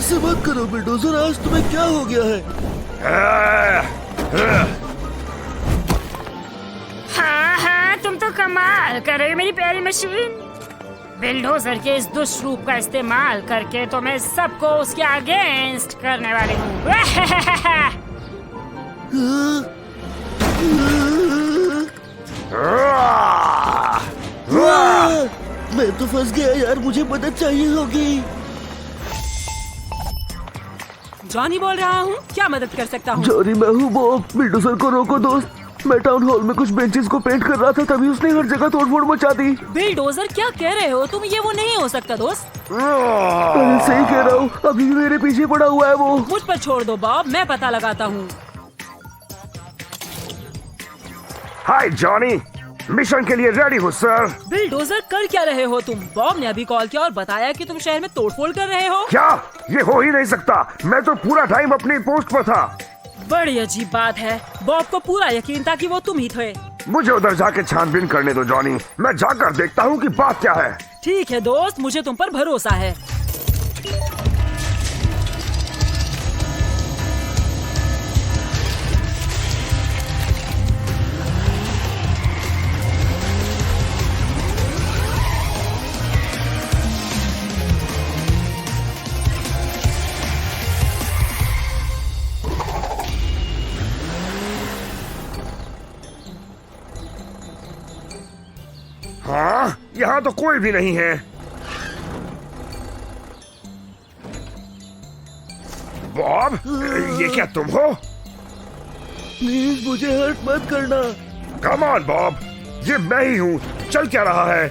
ऐसे मत करो बिल्डोजर, आज तुम्हें क्या हो गया है? हाँ हाँ, तुम तो कमाल कर रहे हो मेरी प्यारी मशीन। बिल्डोजर के इस दुष्ट रूप का इस्तेमाल करके तो मैं सबको उसके अगेंस्ट करने वाली हूँ। मैं तो फंस गया यार, मुझे मदद चाहिए होगी। जॉनी बोल रहा हूँ, क्या मदद कर सकता हूँ? जॉनी मैं हूँ बॉब। बिल्डोजर को रोको दोस्त। मैं टाउन हॉल में कुछ बेंचेस को पेंट कर रहा था, तभी उसने हर जगह तोड़फोड़ मचा दी। बिल्डोजर क्या कह रहे हो तुम? ये वो नहीं हो सकता दोस्त। अरे सही कह रहा हूँ, अभी भी मेरे पीछे पड़ा हुआ है वो। मुझ पर छोड़ दो बॉब, मैं पता लगाता हूँ। हाय जॉनी, मिशन के लिए रेडी हो सर। बिल्डोजर कर क्या रहे हो तुम? बॉब ने अभी कॉल किया और बताया कि तुम शहर में तोड़फोड़ कर रहे हो। क्या? ये हो ही नहीं सकता, मैं तो पूरा टाइम अपनी पोस्ट पर था। बड़ी अजीब बात है। बॉब को पूरा यकीन था कि वो तुम ही थे। मुझे उधर जाके छानबीन करने दो जॉनी, मैं जाकर देखता हूँ कि बात क्या है। ठीक है दोस्त, मुझे तुम पर भरोसा है। हाँ, यहाँ तो कोई भी नहीं है। बॉब, ये क्या तुम हो? प्लीज मुझे हर्ट मत करना। कम ऑन बॉब, ये मैं ही हूँ। चल क्या रहा है?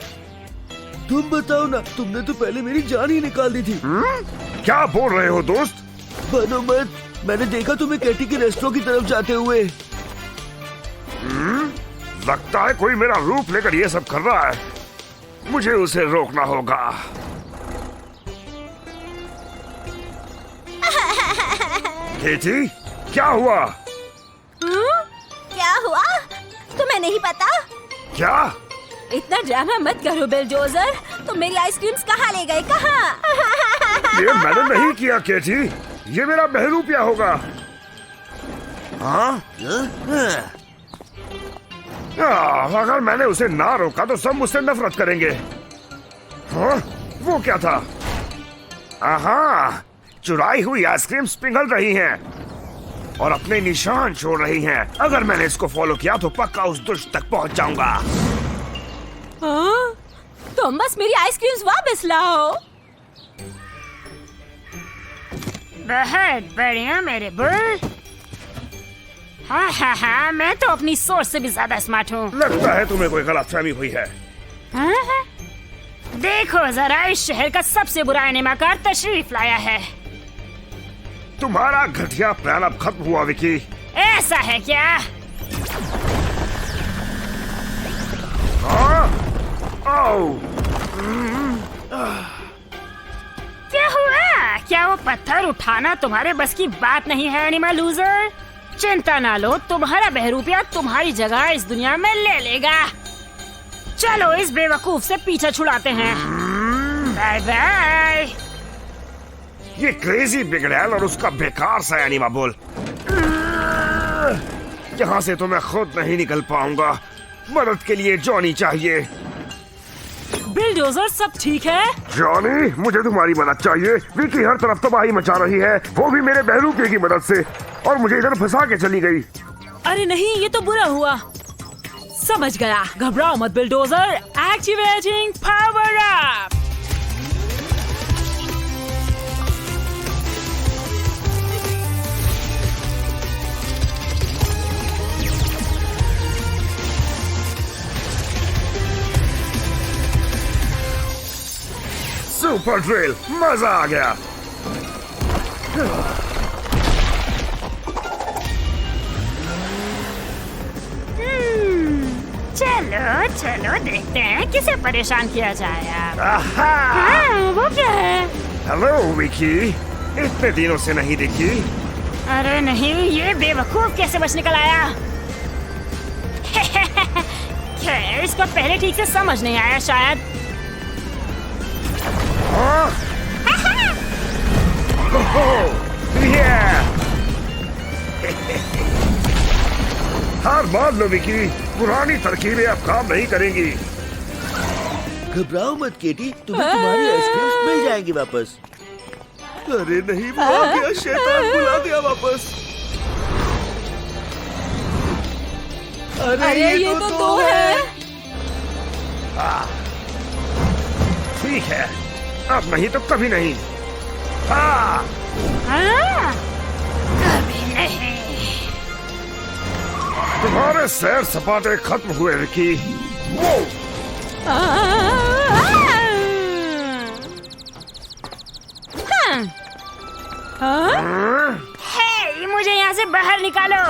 तुम बताओ ना, तुमने तो पहले मेरी जान ही निकाल दी थी। क्या बोल रहे हो दोस्त? बनो मत, मैंने देखा तुम्हें कैटी के रेस्टोरेंट की तरफ जाते हुए। लगता है कोई मेरा रूप लेकर ये सब कर रहा है। मुझे उसे रोकना होगा। केटी, क्या हुआ? क्या हुआ? तुम्हें नहीं पता? क्या? इतना ड्रामा मत करो बिल्डोजर। तुम मेरी आइसक्रीम्स कहाँ ले गए? कहाँ? ये मैंने नहीं किया केटी, ये मेरा बहरूपिया होगा। हाँ? अगर मैंने उसे ना रोका तो सब मुझसे नफरत करेंगे। हाँ? वो क्या था? आहा, चुराई हुई आइसक्रीम्स पिघल रही हैं और अपने निशान छोड़ रही हैं। अगर मैंने इसको फॉलो किया तो पक्का उस दुष्ट तक पहुंच जाऊंगा। हाँ? तुम बस मेरी आइसक्रीम्स वापस लाओ। बहुत बढ़िया मेरे बुल। हाँ हाँ हाँ, मैं तो अपनी सोच से भी ज्यादा स्मार्ट हूँ। लगता है तुम्हें कोई गलतफहमी हुई है। हाँ? देखो जरा, इस शहर का सबसे बुरा एनिमाकार तशरीफ लाया है। तुम्हारा घटिया प्लान अब खत्म हुआ विकी। ऐसा है क्या? हाँ? ओह, क्या हुआ? क्या वो पत्थर उठाना तुम्हारे बस की बात नहीं है एनिमल लूजर? चिंता ना लो, तुम्हारा बहरूपिया तुम्हारी जगह इस दुनिया में ले लेगा। चलो इस बेवकूफ से पीछा छुड़ाते हैं। Bye bye. ये क्रेजी बिगड़ैल और उसका बेकार सा एनिमा बोल। यहाँ से तो मैं खुद नहीं निकल पाऊंगा। मदद के लिए जॉनी चाहिए। बिल्डोजर सब ठीक है? जॉनी, मुझे तुम्हारी मदद चाहिए। विकी हर तरफ तबाही मचा रही है, वो भी मेरे बहरूपिये की मदद से, और मुझे इधर फंसा के चली गई। अरे नहीं, ये तो बुरा हुआ। समझ गया, घबराओ मत bulldozer. Activating power up. Super drill, मजा आ गया। चलो चलो देखते हैं किसे परेशान किया जाए अब। आहा! हाँ, वो क्या है? हेलो विकी, इतने दिनों से नहीं दिखी। अरे नहीं, ये बेवकूफ कैसे बच निकल आया? खैर, इसको पहले ठीक से समझ नहीं आया शायद। हाँ? हार मान लो विकी, पुरानी तरकीबें अब काम नहीं करेंगी। घबराओ मत केटी, तुम्हें तुम्हारी आइसक्रीम मिल जाएंगी वापस। अरे नहीं, वो आ गया, शैतान बुला दिया वापस। अरे ये तो दो है। ठीक है, अब नहीं तो कभी नहीं। हाँ, कभी नहीं। तुम्हारे सैर सपाटे खत्म हुए विकी। वो हे, मुझे यहाँ से बाहर निकालो।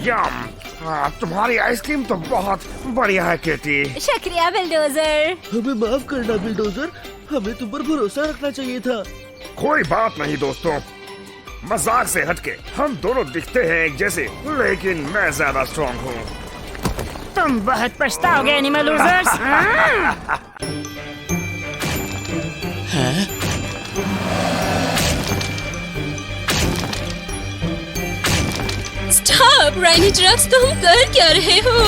यम, तुम्हारी आइसक्रीम तो बहुत बढ़िया है केटी। शुक्रिया बिल्डोजर। हमें माफ करना बिल्डोजर, हमें तुम पर भरोसा रखना चाहिए था। कोई बात नहीं दोस्तों, मजाक से हटके हम दोनों दिखते हैं एक जैसे, लेकिन मैं ज्यादा स्ट्रॉन्ग हूँ। तुम बहुत पछताओगे animal losers. Stop Raini trucks, तुम कर क्या रहे हो?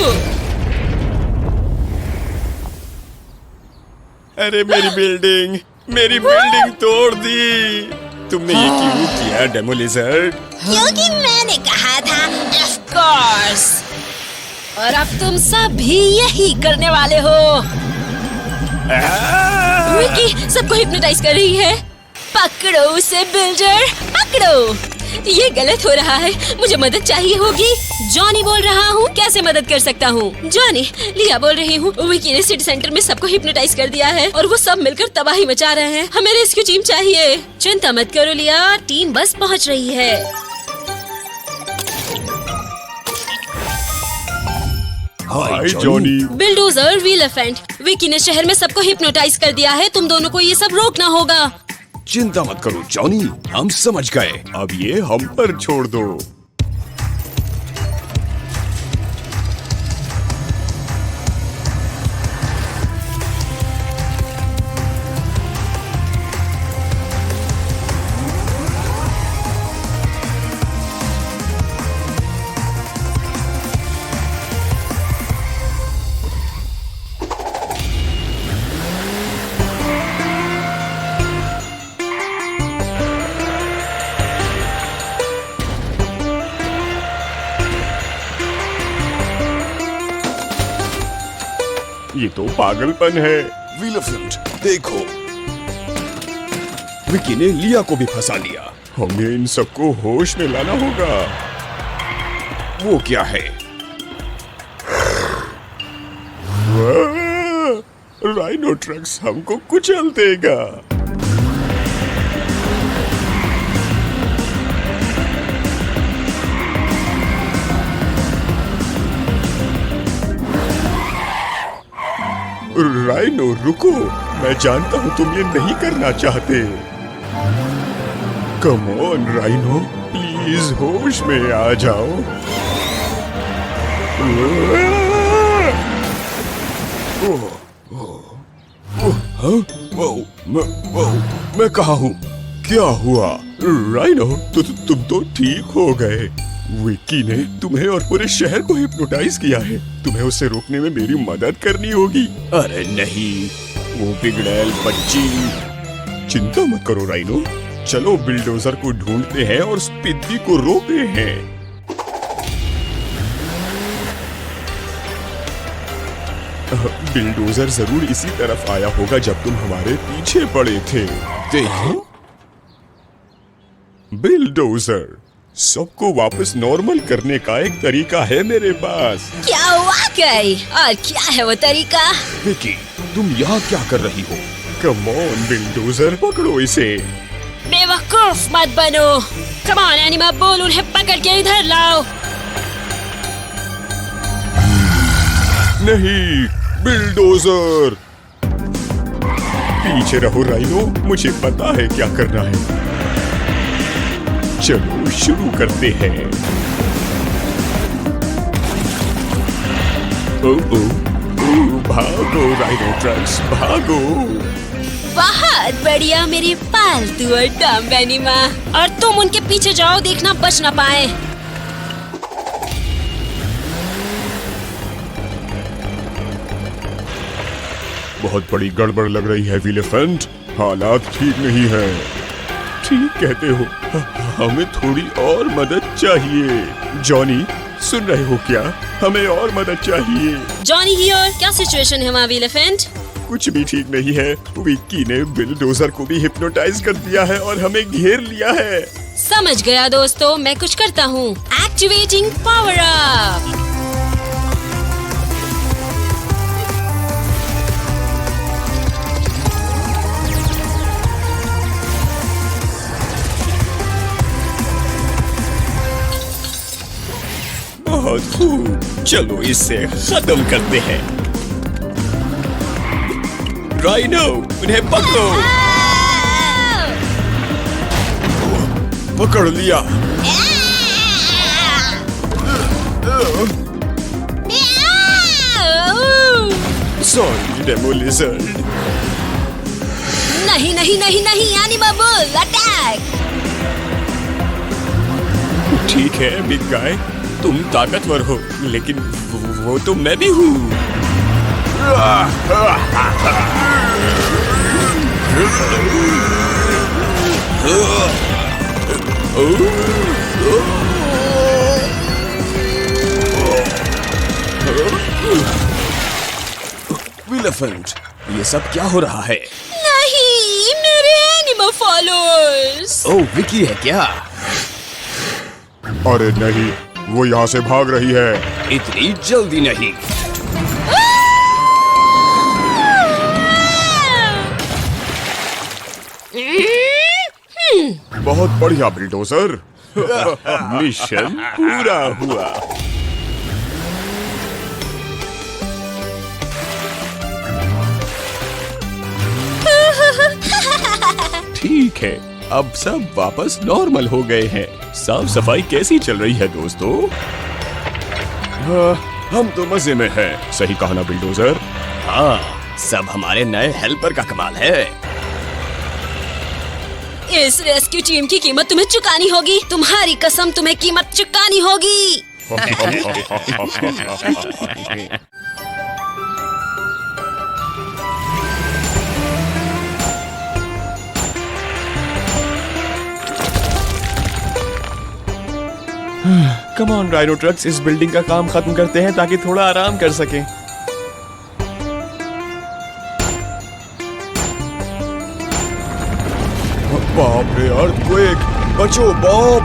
अरे मेरी बिल्डिंग तोड़ दी। तुमने ये क्यों किया डेमोलिजर? क्योंकि मैंने कहा था ऑफ कोर्स, और अब तुम सब भी यही करने वाले हो। विकी सबको हिप्नोटाइज कर रही है। पकड़ो उसे बिल्डर, पकड़ो। ये गलत हो रहा है, मुझे मदद चाहिए होगी। जॉनी बोल रहा हूँ, कैसे मदद कर सकता हूँ? जॉनी, लिया बोल रही हूँ। विकी ने सिटी सेंटर में सबको हिप्नोटाइज कर दिया है और वो सब मिलकर तबाही मचा रहे हैं। हमें रेस्क्यू टीम चाहिए। चिंता मत करो लिया, टीम बस पहुँच रही है। Hi Johnny. Bulldozer, wheel elephant, Vicky ने शहर में सबको हिप्नोटाइज कर दिया है। तुम दोनों को ये सब रोकना होगा। चिंता मत करो जॉनी, हम समझ गए। अब ये हम पर छोड़ दो। ये तो पागलपन है। व्हील एलिफेंट, देखो, विकी ने लिया को भी फंसा लिया। हमें इन सबको होश में लाना होगा। वो क्या है? राइनो ट्रक्स हमको कुचल देगा। राइनो रुको, मैं जानता हूँ तुम ये नहीं करना चाहते। कम ऑन राइनो, प्लीज होश में आ जाओ। मैं कहाँ हूँ? क्या हुआ? राइनो तुम तो ठीक हो गए। विकी ने तुम्हें और पूरे शहर को हिप्नोटाइज किया है। तुम्हें उसे रोकने में मेरी मदद करनी होगी। अरे नहीं, वो बिगड़ैल बच्ची। चिंता मत करो राइनो, चलो बिल्डोजर को ढूंढते हैं और स्पिदी को रोकते हैं। बिल्डोजर जरूर इसी तरफ आया होगा जब तुम हमारे पीछे पड़े थे। देखो बिल्डोजर, सबको वापस नॉर्मल करने का एक तरीका है मेरे पास। क्या हुआ गई? और क्या है वो तरीका? विकी, तुम यहाँ क्या कर रही हो? कम ऑन बिल्डोजर, पकड़ो इसे। बेवकूफ मत बनो। कम ऑन एनिमा, बोल उन्हें पकड़ के इधर लाओ। नहीं बिल्डोजर, पीछे रहो राइनो, मुझे पता है क्या करना है। चलो शुरू करते हैं। ओ ओ ओ भागो राइनो ट्रक्स, भागो। बहुत बढ़िया मेरी पालतू और डम्ब एनिमा। और तुम उनके पीछे जाओ, देखना बच ना पाए। बहुत बड़ी गड़बड़ लग रही है विलेफेंट, हालात ठीक नहीं है। ठीक कहते हो, हमें थोड़ी और मदद चाहिए। जॉनी, सुन रहे हो क्या? हमें और मदद चाहिए। जॉनी हियर, क्या सिचुएशन है वहाँ विलेफेंट? कुछ भी ठीक नहीं है। विक्की ने बिलडोजर को भी हिप्नोटाइज कर दिया है और हमें घेर लिया है। समझ गया दोस्तों, मैं कुछ करता हूँ। Activating power up. बहुत खूब, चलो इसे खत्म करते हैं। राइनो, उन्हें पकड़ो। पकड़ लिया। सॉरी डेमोलिजर्ड। नहीं नहीं नहीं नहीं, एनिमा बुल अटैक। ठीक है बिग गाय, तुम ताकतवर हो, लेकिन वो तो मैं भी हूँ। विलेफेंट, ये सब क्या हो रहा है? नहीं, मेरे एनिमा फॉलोअर्स। ओह, विकी है क्या? अरे नहीं, वो यहाँ से भाग रही है। इतनी जल्दी नहीं। बहुत बढ़िया बिल्डोजर। मिशन पूरा हुआ। ठीक है, अब सब वापस नॉर्मल हो गए हैं। साफ सफाई कैसी चल रही है दोस्तों? हम तो मजे में हैं। सही कहा ना बिल्डोजर? हाँ, सब हमारे नए हेल्पर का कमाल है। इस रेस्क्यू टीम की कीमत तुम्हें चुकानी होगी। तुम्हारी कसम, तुम्हें कीमत चुकानी होगी। कम ऑन राइनो ट्रक्स, इस बिल्डिंग का काम खत्म करते हैं ताकि थोड़ा आराम कर सकें। बाप रे, अर्थक्वेक! बचो बॉब!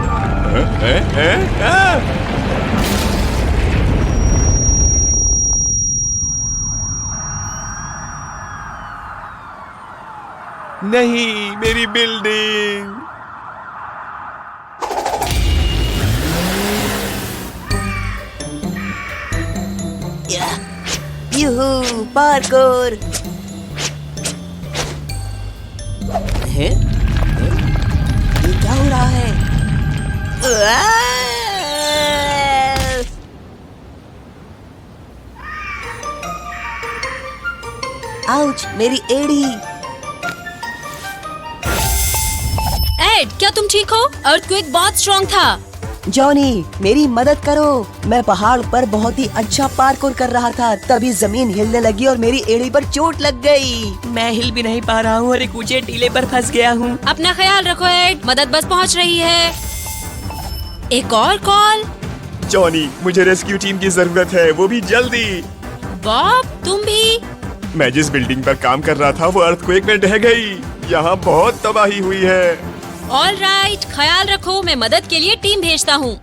नहीं, मेरी बिल्डिंग! यूहू, पार्कोर। हैं? ये क्या हो रहा है? आउच, मेरी एड़ी। एड, क्या तुम ठीक हो? अर्थक्वेक बहुत स्ट्रॉन्ग था। जॉनी, मेरी मदद करो। मैं पहाड़ पर बहुत ही अच्छा पार्कोर कर रहा था, तभी जमीन हिलने लगी और मेरी एड़ी पर चोट लग गई। मैं हिल भी नहीं पा रहा हूँ और एक ऊंचे टीले पर फंस गया हूँ। अपना ख्याल रखो एड, मदद बस पहुँच रही है। एक और कॉल। जॉनी, मुझे रेस्क्यू टीम की जरूरत है, वो भी जल्दी। बॉब, तुम भी? मैं जिस बिल्डिंग पर काम कर रहा था वो अर्थक्वेक में ढह गई। यहाँ बहुत तबाही हुई है। ऑल राइट, ख्याल रखो, मैं मदद के लिए टीम भेजता हूँ।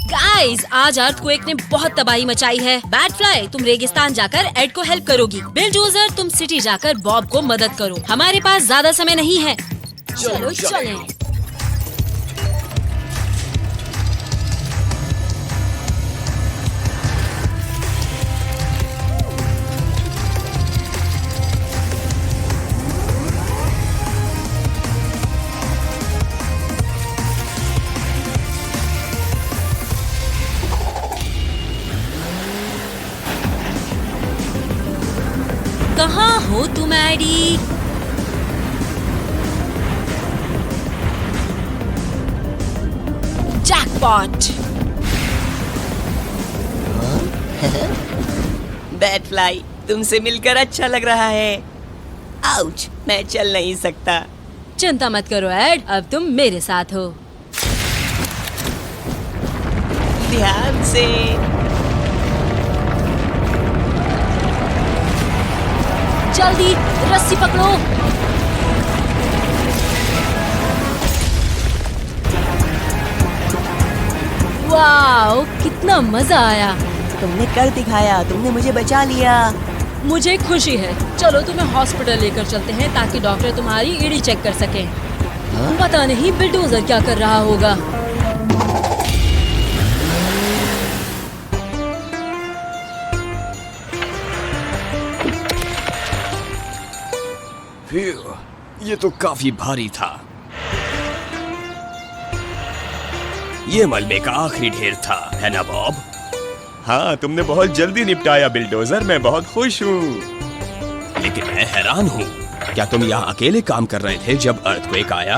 गाइस, आज अर्थक्वेक ने बहुत तबाही मचाई है। बैटफ्लाई, तुम रेगिस्तान जाकर एड को हेल्प करोगी। बिलडोजर, तुम सिटी जाकर बॉब को मदद करो। हमारे पास ज्यादा समय नहीं है। चलो चलें। रेडी। जैकपॉट। बैट फ्लाई, तुमसे मिलकर अच्छा लग रहा है। आउच, मैं चल नहीं सकता। चिंता मत करो एड, अब तुम मेरे साथ हो। ध्यान से। जल्दी रस्सी पकड़ो। वाओ, कितना मजा आया। तुमने कर दिखाया, तुमने मुझे बचा लिया। मुझे खुशी है। चलो तुम्हें हॉस्पिटल लेकर चलते हैं ताकि डॉक्टर तुम्हारी एड़ी चेक कर सके। पता नहीं बिल्डोजर क्या कर रहा होगा। ये तो काफी भारी था। ये मलबे का आखिरी ढेर था, है ना बॉब? हाँ, तुमने बहुत जल्दी निपटाया बिल्डोजर, मैं बहुत खुश हूँ। लेकिन मैं हैरान हूँ, क्या तुम यहाँ अकेले काम कर रहे थे जब अर्थक्वेक आया?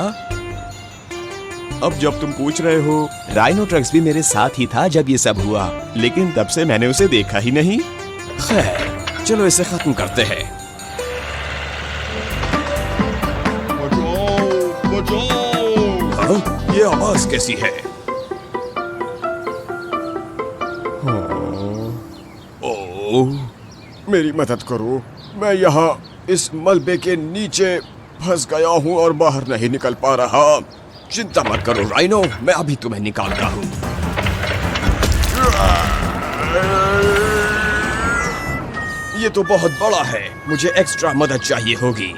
अब जब तुम पूछ रहे हो, राइनो ट्रक्स भी मेरे साथ ही था जब ये सब हुआ, लेकिन तब से मैंने उसे देखा ही नहीं। खैर, चलो इसे खत्म करते हैं। हाँ, ये आवाज कैसी है? ओह, मेरी मदद करो। मैं यहाँ इस मलबे के नीचे फंस गया हूँ और बाहर नहीं निकल पा रहा। चिंता मत करो राइनो, मैं अभी तुम्हें निकालता हूँ। ये तो बहुत बड़ा है, मुझे एक्स्ट्रा मदद चाहिए होगी।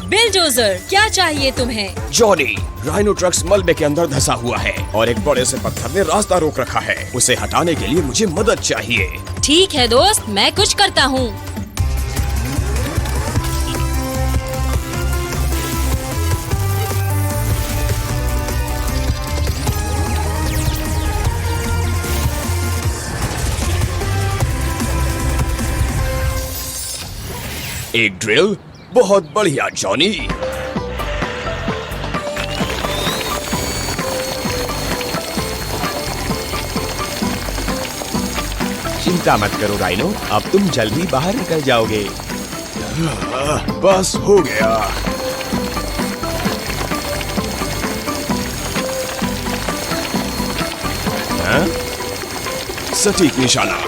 बिल्डोजर, क्या चाहिए तुम्हें? जॉनी, राइनो ट्रक्स मलबे के अंदर धंसा हुआ है और एक बड़े से पत्थर ने रास्ता रोक रखा है। उसे हटाने के लिए मुझे मदद चाहिए। ठीक है दोस्त, मैं कुछ करता हूँ। एक ड्रिल, बहुत बढ़िया जॉनी। चिंता मत करो राइनो, अब तुम जल्दी बाहर निकल जाओगे। बस हो गया। हाँ? सटीक निशाना।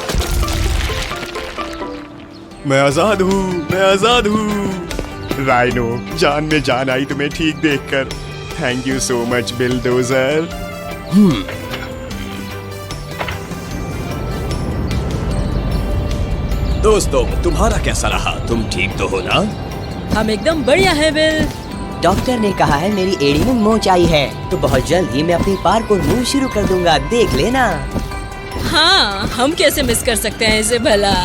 मैं आजाद हूँ, मैं आजाद हूँ। राइनो, जान में जान आई तुम्हें ठीक देखकर। Thank you so much bulldozer. दोस्तों, तुम्हारा कैसा रहा? तुम ठीक तो हो ना? हम एकदम बढ़िया है बिल। डॉक्टर ने कहा है मेरी एड़ी में मोच आई है, तो बहुत जल्द ही मैं अपनी पार्कोर मूव शुरू कर दूंगा, देख लेना। हाँ, हम कैसे मिस कर सकते हैं इसे भला।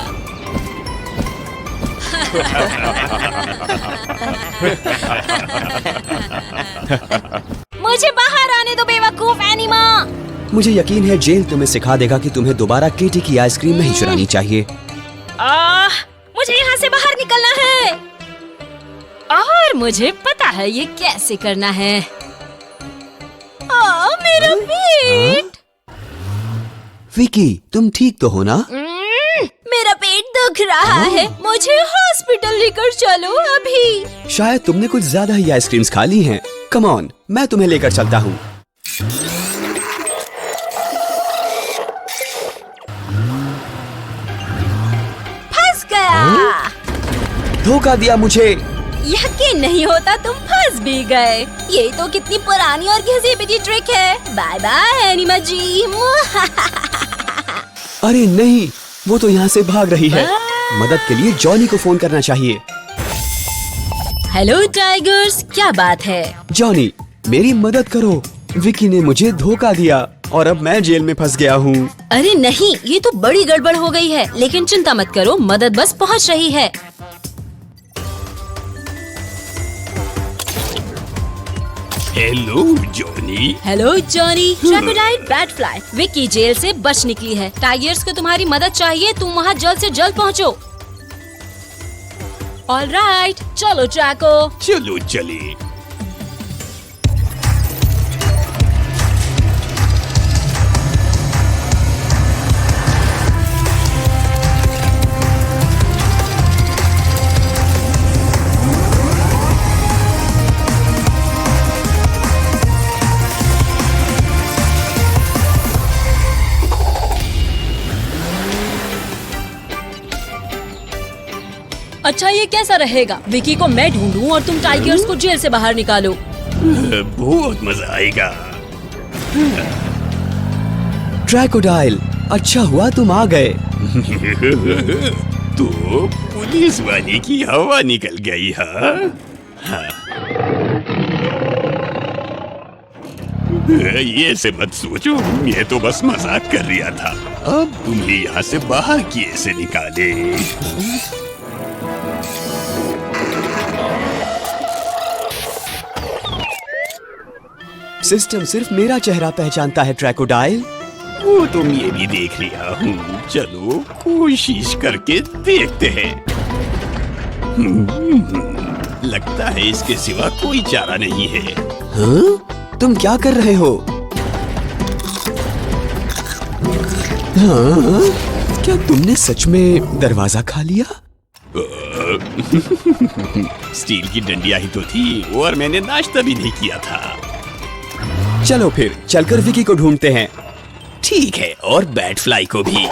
मुझे बाहर आने दो बेवकूफ एनिमा। मुझे यकीन है जेल तुम्हें सिखा देगा कि तुम्हें दोबारा केटी की आइसक्रीम नहीं चुरानी चाहिए। मुझे यहाँ से बाहर निकलना है और मुझे पता है ये कैसे करना है। मेरा पेट। विकी, तुम ठीक तो हो ना? मेरा पेट दुख रहा है, मुझे हॉस्पिटल लेकर चलो अभी। शायद तुमने कुछ ज्यादा ही आइसक्रीम्स खा ली हैं। कम ऑन, मैं तुम्हें लेकर चलता हूँ। फंस गया। धोखा दिया मुझे। यकीन नहीं होता तुम फंस भी गए। ये तो कितनी पुरानी और घिसी पिटी ट्रिक है। बाय बाय एनिमा जी। अरे नहीं, वो तो यहाँ से भाग रही है। मदद के लिए जॉनी को फोन करना चाहिए। हेलो टाइगर्स, क्या बात है? जॉनी, मेरी मदद करो। विकी ने मुझे धोखा दिया और अब मैं जेल में फंस गया हूँ। अरे नहीं, ये तो बड़ी गड़बड़ हो गई है, लेकिन चिंता मत करो, मदद बस पहुँच रही है। Hello Johnny. Hello Johnny. ट्रेपेडाइट बैट फ्लाई, विकी जेल से बच निकली है। टाइगर्स को तुम्हारी मदद चाहिए, तुम वहाँ जल्द से जल्द पहुँचो। ऑलराइट, चलो ट्रैको। चलो चले। अच्छा, ये कैसा रहेगा? विकी को मैं ढूंढूं और तुम टाइगर्स को जेल से बाहर निकालो। बहुत मजा आएगा। ट्रैकोडाइल, अच्छा हुआ तुम आ गए। तो पुलिस वाले की हवा निकल गई हाँ? ये से मत सोचो, मैं तो बस मजाक कर रहा था। अब तुम्हें यहाँ से बाहर कैसे निकाले? सिस्टम सिर्फ मेरा चेहरा पहचानता है ट्रैकोडाइल। वो तो मैं भी देख रहा हूँ। चलो कोशिश करके देखते हैं। लगता है इसके सिवा कोई चारा नहीं है। हाँ? तुम क्या कर रहे हो? हाँ? क्या तुमने सच में दरवाजा खा लिया? स्टील की डंडिया ही तो थी और मैंने नाश्ता भी नहीं किया था। चलो फिर चलकर विकी को ढूंढते हैं। ठीक है, और बैट फ्लाई को भी।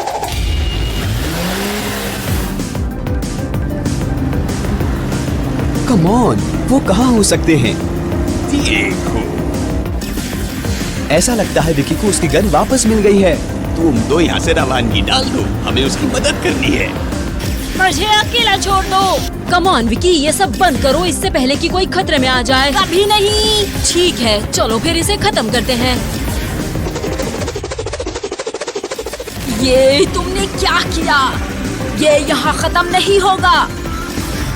कम ऑन, वो कहाँ हो सकते हैं? देखो, ऐसा लगता है विकी को उसकी गन वापस मिल गई है। तुम तो यहाँ से रवानगी डाल दो, हमें उसकी मदद करनी है। मुझे अकेला छोड़ दो। कम ऑन विकी, ये सब बंद करो इससे पहले कि कोई खतरे में आ जाए। कभी नहीं। ठीक है, चलो फिर इसे खत्म करते हैं। ये तुमने क्या किया? ये यहाँ खत्म नहीं होगा।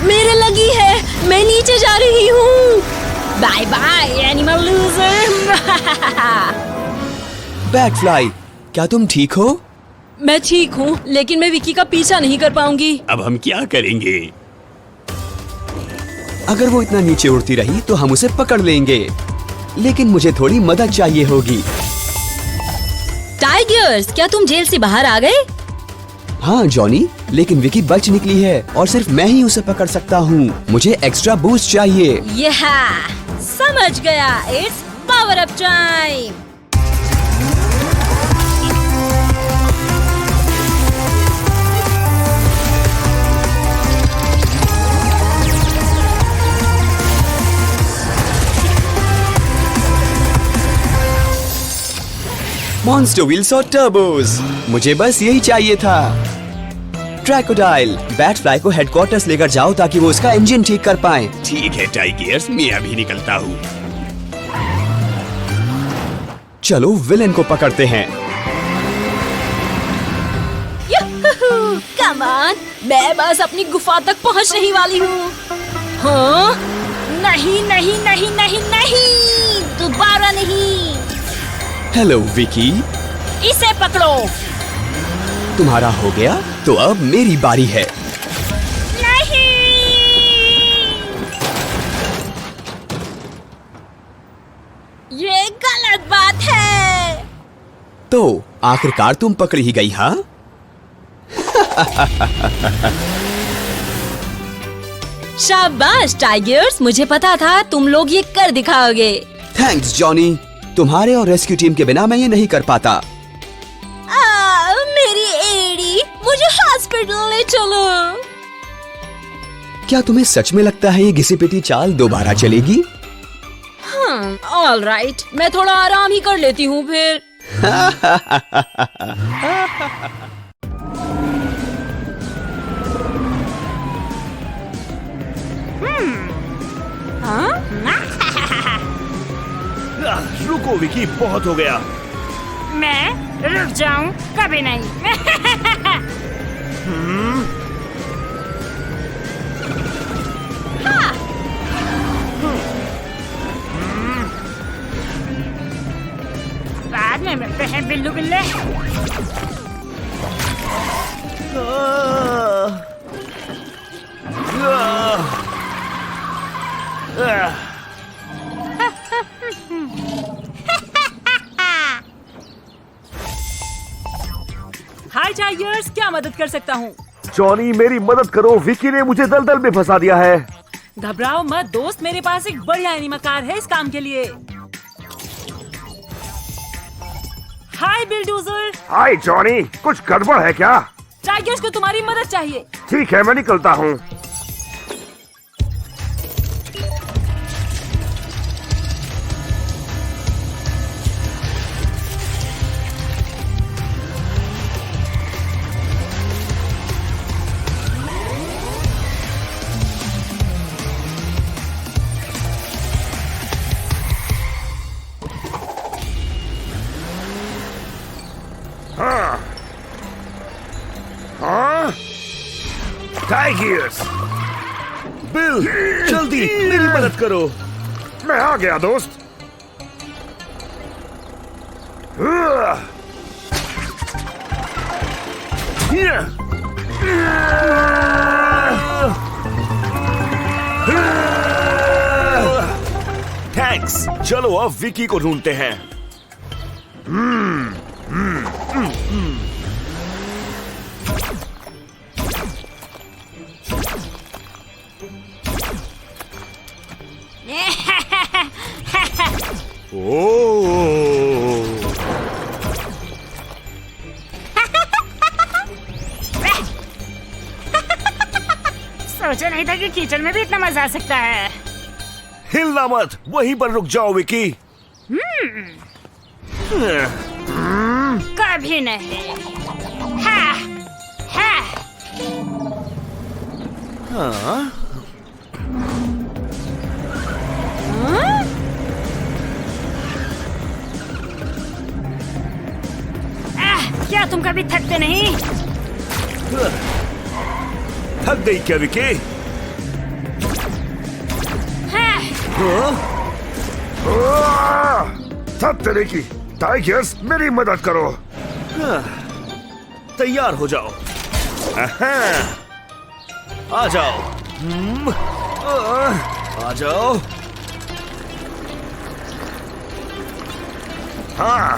मेरे लगी है, मैं नीचे जा रही हूँ। Bye bye animal loser. Batfly, क्या तुम ठीक हो? मैं ठीक हूँ, लेकिन मैं विकी का पीछा नहीं कर पाऊंगी। अब हम क्या करेंगे? अगर वो इतना नीचे उड़ती रही तो हम उसे पकड़ लेंगे, लेकिन मुझे थोड़ी मदद चाहिए होगी। टाइगर्स, क्या तुम जेल से बाहर आ गए? हाँ जॉनी, लेकिन विकी बच निकली है और सिर्फ मैं ही उसे पकड़ सकता हूँ। मुझे एक्स्ट्रा बूस्ट चाहिए। समझ गया। It's power up time. Monster wheels और टर्बोस, मुझे बस यही चाहिए था। ट्रैकोडाइल, बैटफ्लाई को हेडक्वार्टर्स लेकर जाओ ताकि वो उसका इंजन ठीक कर पाए। ठीक है टाइगर्स, मैं अभी निकलता हूँ। चलो विलेन को पकड़ते हैं। कम ऑन, मैं बस अपनी गुफा तक पहुँचने वाली हूँ। हाँ? नहीं नहीं नहीं नहीं नहीं, दोबारा नहीं। हेलो विकी, इसे पकड़ो। तुम्हारा हो गया, तो अब मेरी बारी है। नहीं। ये गलत बात है। तो आखिरकार तुम पकड़ ही गई, हाँ? शाबाश टाइगर्स, मुझे पता था तुम लोग ये कर दिखाओगे। थैंक्स जॉनी, तुम्हारे और रेस्क्यू टीम के बिना मैं ये नहीं कर पाता। मेरी एड़ी, मुझे हॉस्पिटल ले चलो। क्या तुम्हें सच में लगता है ये घिसी पिटी चाल दोबारा चलेगी? ऑलराइट, मैं थोड़ा आराम ही कर लेती हूँ फिर। रुको विकी, बहुत हो गया। मैं रुक जाऊं? कभी नहीं। बाद में मिलते हैं बिल्लू बिल्ले। आह! हाय टाइगर्स, क्या मदद कर सकता हूँ? जॉनी मेरी मदद करो, विकी ने मुझे दलदल में फंसा दिया है। घबराओ मत दोस्त, मेरे पास एक बढ़िया एनिमा कार है इस काम के लिए। हाय बिल्डोजर। हाय जॉनी, कुछ गड़बड़ है क्या? टाइगर्स को तुम्हारी मदद चाहिए। ठीक है, मैं निकलता हूँ। टाइगर्स, बिल जल्दी मेरी मदद करो। मैं आ गया दोस्त। थैंक्स, चलो अब विकी को ढूंढते हैं। ओह, सोचा नहीं था कि कीचड़ में भी इतना मजा आ सकता है। हिलना मत, वहीं पर रुक जाओ विकी। कभी नहीं। हा, हा। क्या तुम कभी थकते नहीं? थक गई क्या विकी? थक तेरे की। टाइगर्स, मेरी मदद करो। तैयार हो जाओ। आ जाओ। आ जाओ। हाँ,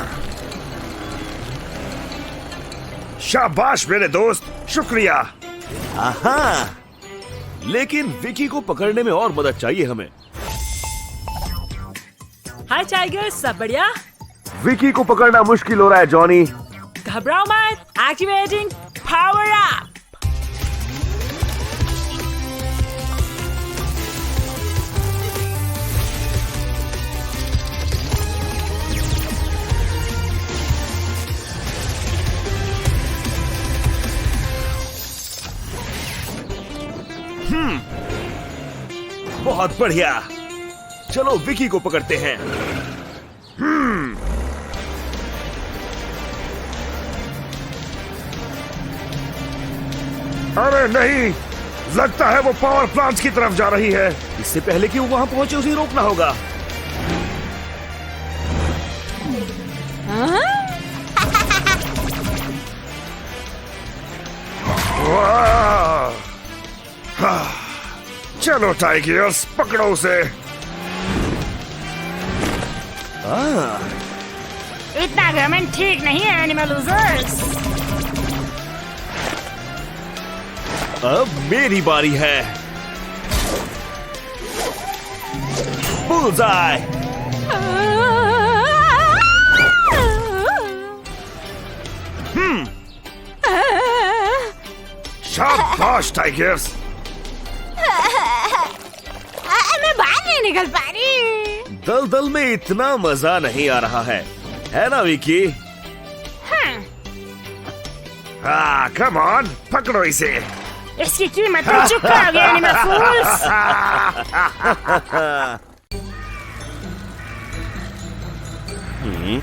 शाबाश मेरे दोस्त, शुक्रिया। आहा, लेकिन विकी को पकड़ने में और मदद चाहिए हमें। हाय टाइगर्स, सब बढ़िया? विकी को पकड़ना मुश्किल हो रहा है जॉनी। घबराओ मत, एक्टिवेटिंग पावर अप। बहुत बढ़िया, चलो विकी को पकड़ते हैं। अरे नहीं, लगता है वो पावर प्लांट की तरफ जा रही है। इससे पहले कि वो वहां पहुंचे उसे रोकना होगा। वाह! हाँ, चलो टाइगर्स, पकड़ो उसे। इतना घमंड ठीक नहीं है एनिमल लूजर्स। अब मेरी बारी है। बुलजाई। शाबाश टाइगर्स। मैं बाहर नहीं निकल पा रही। दलदल में इतना मजा नहीं आ रहा है ना विकी? हाँ, कम ऑन, पकड़ो इसे। इसकी कीमत तुम चुकाओगे एनिमल फूल्स।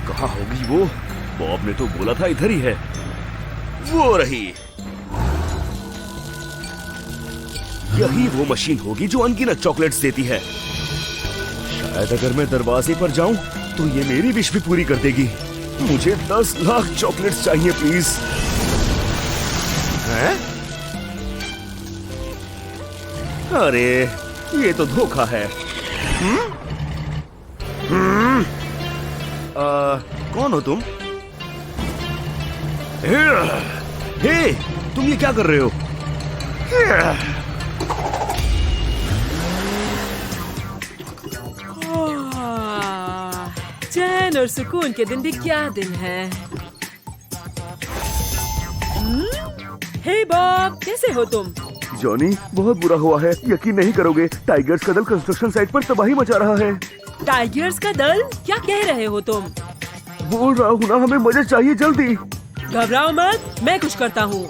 कहाँ होगी वो? बॉब ने तो बोला था इधर ही है। वो रही। यही वो मशीन होगी जो अनगिनत चॉकलेट्स देती है। शायद अगर मैं दरवाजे पर जाऊं तो ये मेरी विश भी पूरी कर देगी। मुझे 10 लाख चॉकलेट्स चाहिए प्लीज। हैं? अरे ये तो धोखा है। कौन हो तुम? हे, तुम ये क्या कर रहे हो? चैन और सुकून के दिन भी क्या दिन है। हे बॉब, कैसे हो तुम? जॉनी, बहुत बुरा हुआ है, यकीन नहीं करोगे। टाइगर्स का दल कंस्ट्रक्शन साइट पर तबाही मचा रहा है। टाइगर्स का दल? क्या कह रहे हो तुम? बोल रहा हूँ ना, हमें मदद चाहिए जल्दी। घबराओ मत, मैं कुछ करता हूँ।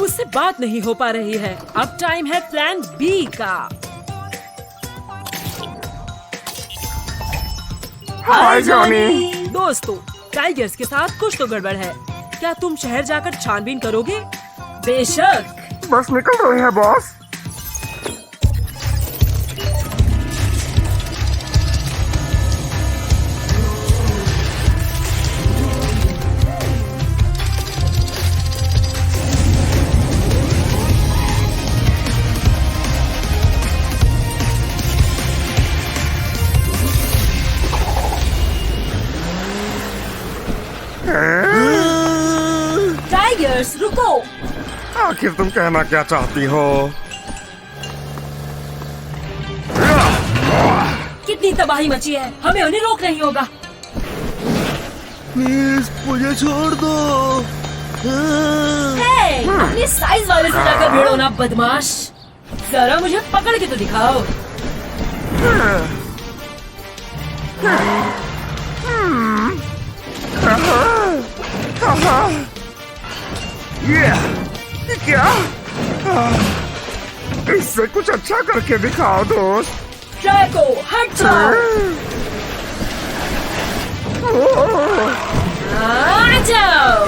उससे बात नहीं हो पा रही है। अब टाइम है प्लान बी का। हाय जॉनी। दोस्तों, टाइगर्स के साथ कुछ तो गड़बड़ है। क्या तुम शहर जाकर छानबीन करोगे? बेशक। बस निकल रहे हैं बॉस। टाइगर्स रुको। आखिर तुम कहना क्या चाहती हो? कितनी तबाही मची है, हमें उन्हें रोक नहीं होगा। प्लीज मुझे छोड़ दो। अपने साइज वाले से जाकर भिड़ो ना बदमाश। जरा मुझे पकड़ के तो दिखाओ। ये क्या? इससे कुछ अच्छा करके दिखाओ दोस्त। ड्रैको, हट जाओ। आ जाओ।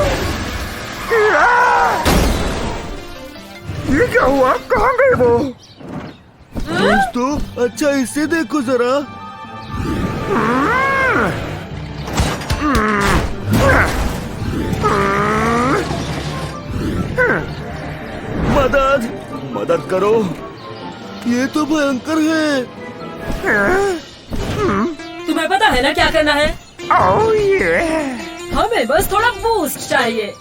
ये क्या हुआ? कहाँ गए वो? दोस्तों, अच्छा इसे देखो जरा। मदद मदद करो, ये तो भयंकर है। तुम्हें पता है ना क्या करना है? ओह ये। हमें बस थोड़ा बूस्ट चाहिए।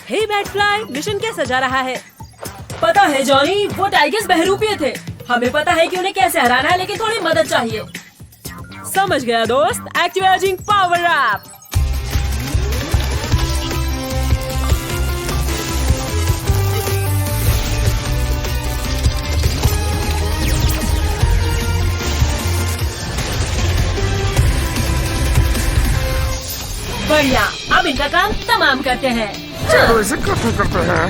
हे बैटफ्लाई, मिशन कैसा जा रहा है? पता है जॉनी, वो टाइगर्स बहरूपिये थे। हमें पता है कि उन्हें कैसे हराना है, लेकिन थोड़ी मदद चाहिए। समझ गया दोस्त। Activating power up. बढ़िया, अब इनका काम तमाम करते हैं। चलो इसे खत्म करते हैं।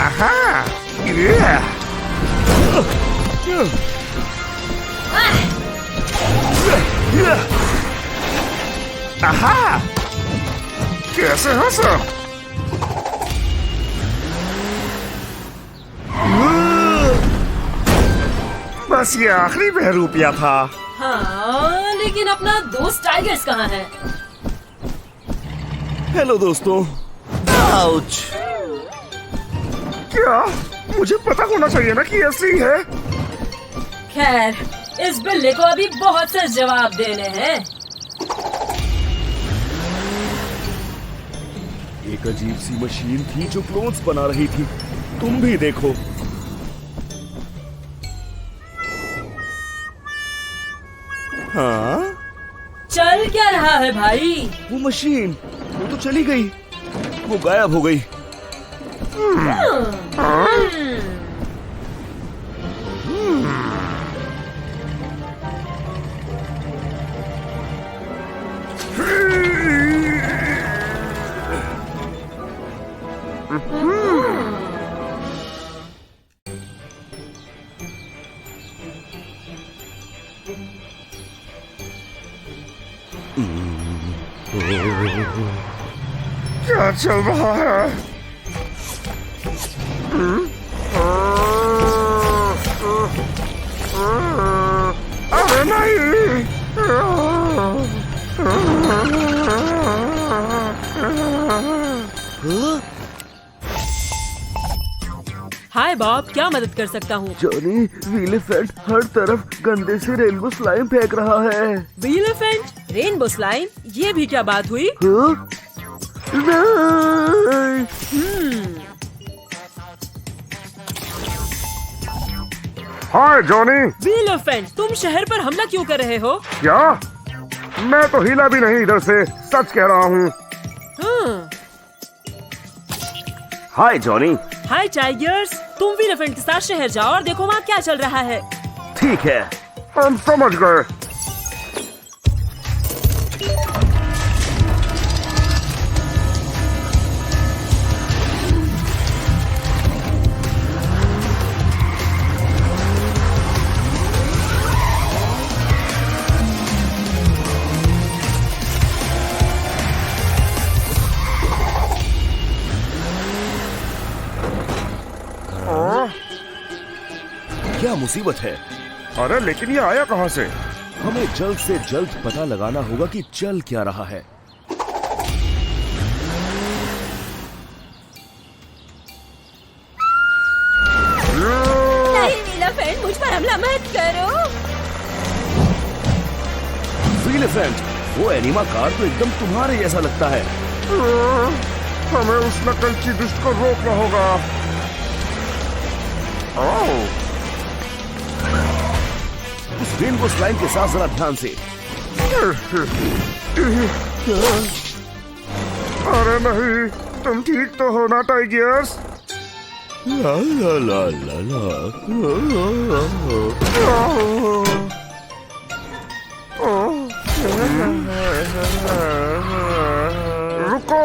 आहा, ये। आहा, कैसे हो सब? बस ये आखिरी बहरूपिया था। हाँ, लेकिन अपना दोस्त टाइगर्स कहाँ है? हेलो दोस्तों। आउच। क्या? मुझे पता होना चाहिए ना कि ऐसी है। खैर, इस बिल्ली को अभी बहुत से जवाब देने हैं। एक अजीब सी मशीन थी जो क्लोन्स बना रही थी। तुम भी देखो। हाँ, चल क्या रहा है भाई? वो मशीन, वो तो चली गई, वो गायब हो गई। क्या चल रहा है? अरे नहीं। हाय बॉब, क्या मदद कर सकता हूँ? जॉनी, विलेफेंट हर तरफ गंदे से रेनबो स्लाइम फेंक रहा है। विलेफेंट, रेनबो स्लाइम, ये भी क्या बात हुई? हाँ? नहीं। हाय जॉनी। विलेफेंट, तुम शहर पर हमला क्यों कर रहे हो? क्या? मैं तो हिला भी नहीं इधर से, सच कह रहा हूँ। हाय जॉनी। हाय टाइगर्स, तुम विलेफेंट के साथ शहर जाओ और देखो वहाँ क्या चल रहा है। ठीक है। हम समझ गए। क्या मुसीबत है? अरे लेकिन ये आया कहाँ से? हमें जल्द से जल्द पता लगाना होगा कि चल क्या रहा है। नहीं विलेफेंट, मुझ पर हमला मत करो। विलेफेंट, वो एनिमा कार तो एकदम तुम्हारे जैसा लगता है। हमें उस नकलची दुष्ट को रोकना होगा। ओह, उस रेनबो स्लाइम के साथ जरा ध्यान से। अरे नहीं, तुम ठीक तो हो ना टाइगर्स? ला ला ला ला ला। रुको,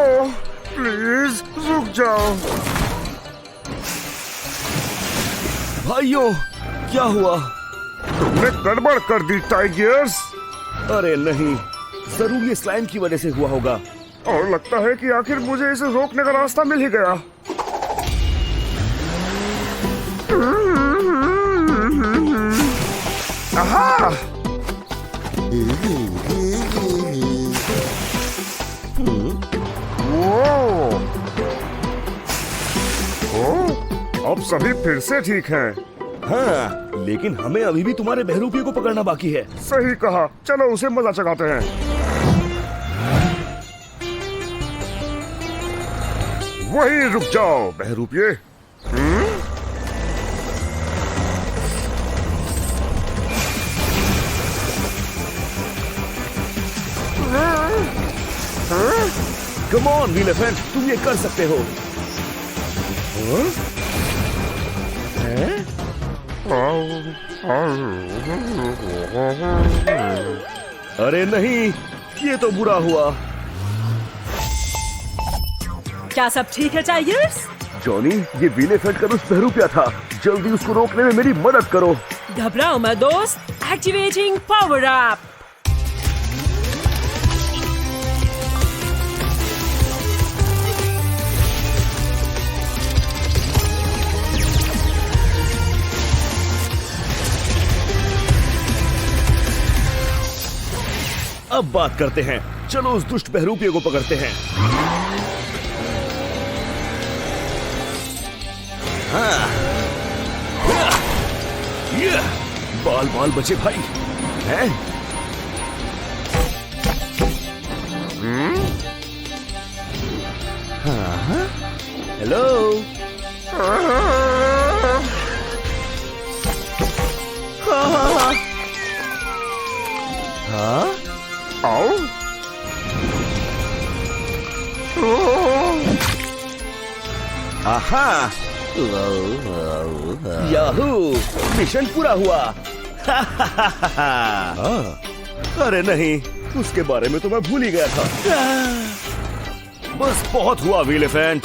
प्लीज रुक जाओ। भाइयों, क्या हुआ? तुमने गड़बड़ कर दी टाइगर्स। अरे नहीं, जरूर ये स्लाइम की वजह से हुआ होगा। और लगता है कि आखिर मुझे इसे रोकने का रास्ता मिल ही गया। आहा! अब सभी फिर से ठीक हैं। हाँ, लेकिन हमें अभी भी तुम्हारे बहरूपिये को पकड़ना बाकी है। सही कहा, चलो उसे मजा चखाते हैं। वही रुक जाओ बहरूपिये। कम ऑन विलेफेंट, तुम ये कर सकते हो। अरे नहीं, ये तो बुरा हुआ। क्या सब ठीक है टाइगर्स? जॉनी, ये विलेफेंट का दुष्ट बहरूपिया था। जल्दी उसको रोकने में मेरी मदद करो। घबराओ मत दोस्त, एक्टिवेटिंग पावर अप। अब बात करते हैं, चलो उस दुष्ट बहरूपिये को पकड़ते हैं। हाँ। ये बाल बाल बचे भाई हैं? हाँ? हेलो। हाँ? आओ। आहा! याहू! मिशन पूरा हुआ। हाँ। अरे नहीं, उसके बारे में तो मैं भूल ही गया था। बस बहुत हुआ विलेफेंट।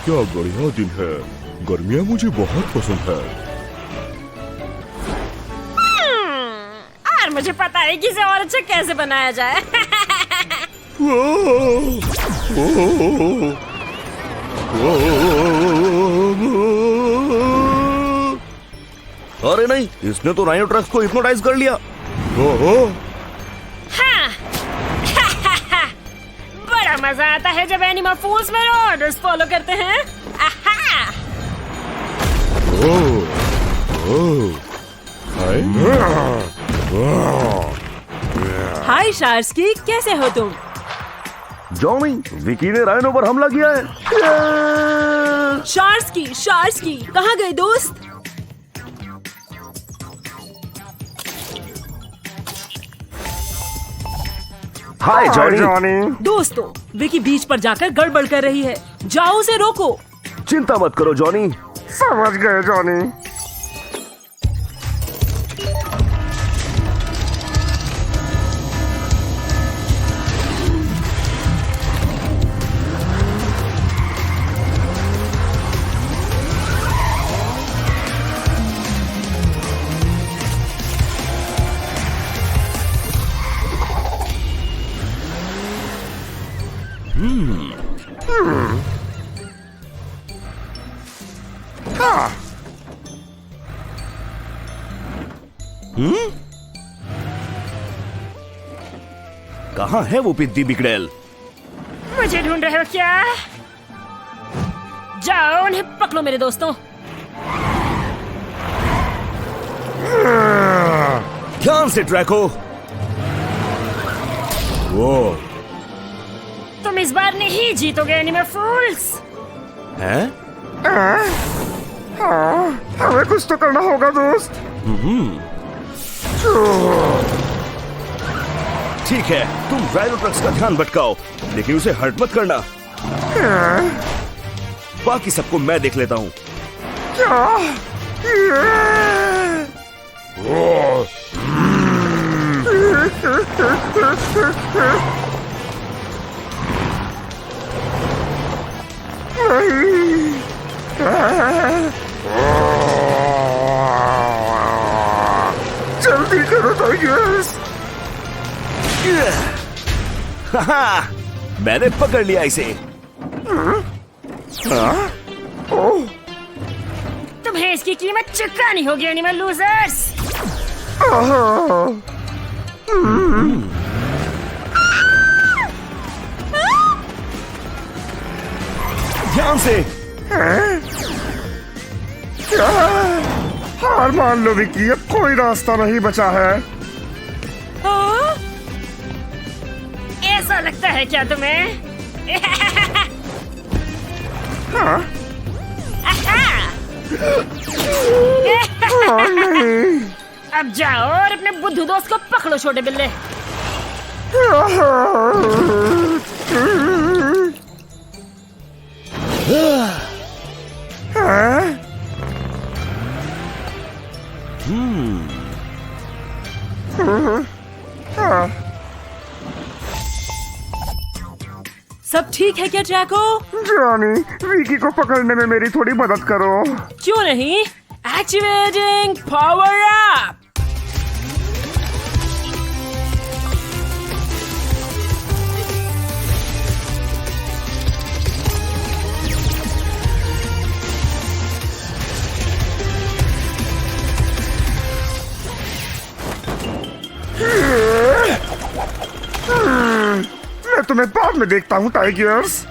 क्या बढ़िया दिन है। गर्मियाँ मुझे बहुत पसंद है। और मुझे पता है कि इसे और अच्छा कैसे बनाया जाए। ओ, ओ, ओ, ओ, ओ, ओ, अरे नहीं, इसने तो राइनो ट्रक्स को हिप्नोटाइज कर लिया। ओहो, हाँ। बड़ा मजा आता है जब एनिमल फूल्स मेरे ऑर्डर्स फॉलो करते हैं। आहा! हाय शार्स्की, कैसे हो तुम? जॉनी, विकी ने राइनो पर हमला किया है। शार्स्की, कहाँ गए दोस्त? हाय जॉनी। दोस्तों, विकी बीच पर जाकर गड़बड़ कर रही है, जाओ उसे रोको। चिंता मत करो जॉनी। समझ गए जॉनी। कहाँ है वो पिद्दी बिगड़ेल? मुझे ढूंढ रहे हो क्या? जाओ उन्हें पकड़ो मेरे दोस्तों। ध्यान से ड्रैको। वो तुम इस बार नहीं जीतोगे एनिमल फूल्स। हैं? हमें कुछ तो करना होगा दोस्त। ठीक है, तुम राइनो ट्रक्स का ध्यान भटकाओ, लेकिन उसे हर्ट मत करना। बाकी सबको मैं देख लेता हूँ। जल्दी करो टाइगर्स। मैंने पकड़ लिया इसे। तुम्हें इसकी कीमत चुकानी होगी एनिमल लूजर्स। ध्यान से। हार मान लो विकी, अब कोई रास्ता नहीं बचा है। ऐसा लगता है क्या तुम्हें? अब जाओ और अपने बुद्धू दोस्त को पकड़ो छोटे बिल्ले। सब ठीक है क्या ड्रैको? जॉनी, विकी को पकड़ने में मेरी थोड़ी मदद करो। क्यों नहीं? Activating power up. मैं तुम्हें बाद में देखता हूँ टाइगर्स।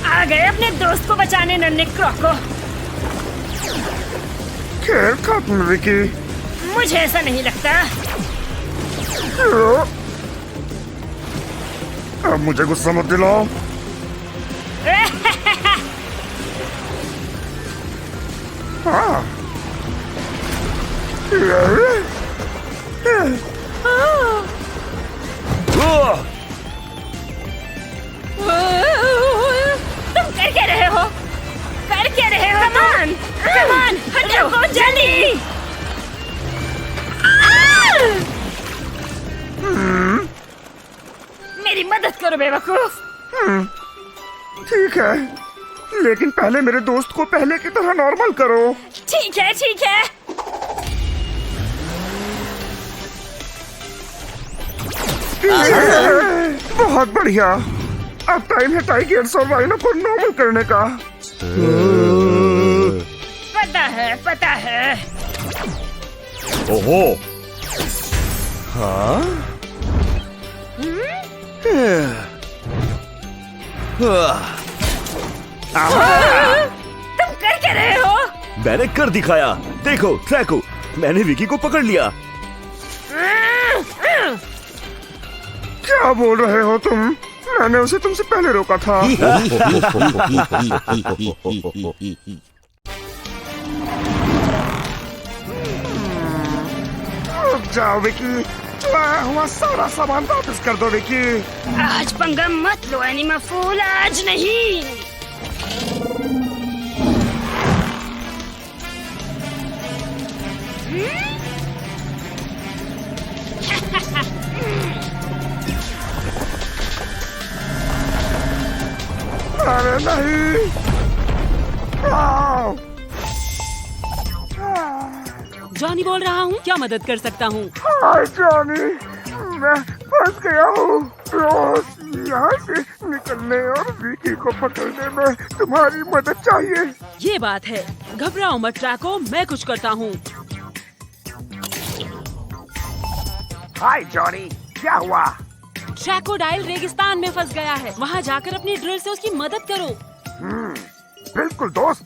आ गए अपने दोस्त को बचाने नन्हे क्रॉको। खेल खत्म विकी। मुझे ऐसा नहीं लगता। अब मुझे गुस्सा मत दिलाओ। हाँ। तुम कर क्या रहे हो? कर क्या रहे हो? कमान, कमान, हटो जल्दी। मेरी मदद करो बेवकूफ। ठीक है, लेकिन पहले मेरे दोस्त को पहले की तरह नॉर्मल करो। ठीक है, ठीक है। बहुत बढ़िया। अब टाइम है टाइगर्स और राइनो को नॉर्मल करने का। पता है। ओहो, हाँ? तुम कर क्या रहे हो? मैंने कर दिखाया। देखो ट्रैको, मैंने विकी को पकड़ लिया। क्या बोल रहे हो तुम? मैंने उसे तुमसे पहले रोका था। रुक जाओ विकी, लाया हुआ सारा सामान वापस कर दो विकी। आज पंगा मत लो एनिमा फूल, आज नहीं। अरे नहीं। आओ। जॉनी बोल रहा हूँ, क्या मदद कर सकता हूँ? हाय जॉनी, मैं फंस गया हूँ। रोज यहाँ से निकलने और विकी को पकड़ने में तुम्हारी मदद चाहिए। ये बात है, घबराओ मत ट्रैको, मैं कुछ करता हूँ। हाय जॉनी, क्या हुआ? ट्रैकोडाइल रेगिस्तान में फंस गया है, वहाँ जाकर अपनी ड्रिल से उसकी मदद करो। बिल्कुल दोस्त।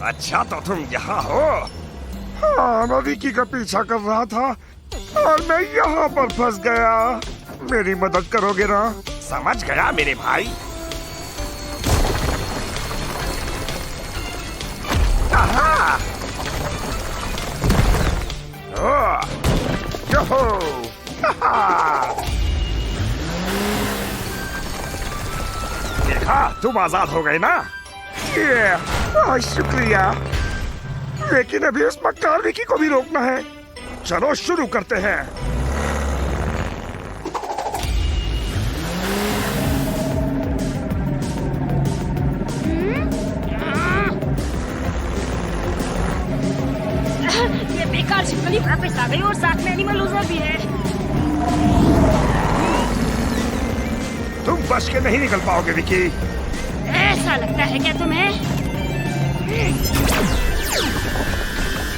अच्छा तो तुम यहाँ हो? हाँ, मैं विकी का पीछा कर रहा था और मैं यहाँ पर फंस गया। मेरी मदद करोगे ना? समझ गया मेरे भाई। आहा! ओह! योहो! हाहा! देखा, तुम आजाद हो गए ना? शुक्रिया। लेकिन अभी उस मक्कार विकी को भी रोकना है। चलो शुरू करते हैं। ये बेकार छिपकली वापस आ गई और साथ में एनिमल लूजर भी है। तुम बच के नहीं निकल पाओगे विकी। ऐसा लगता है क्या तुम्हें?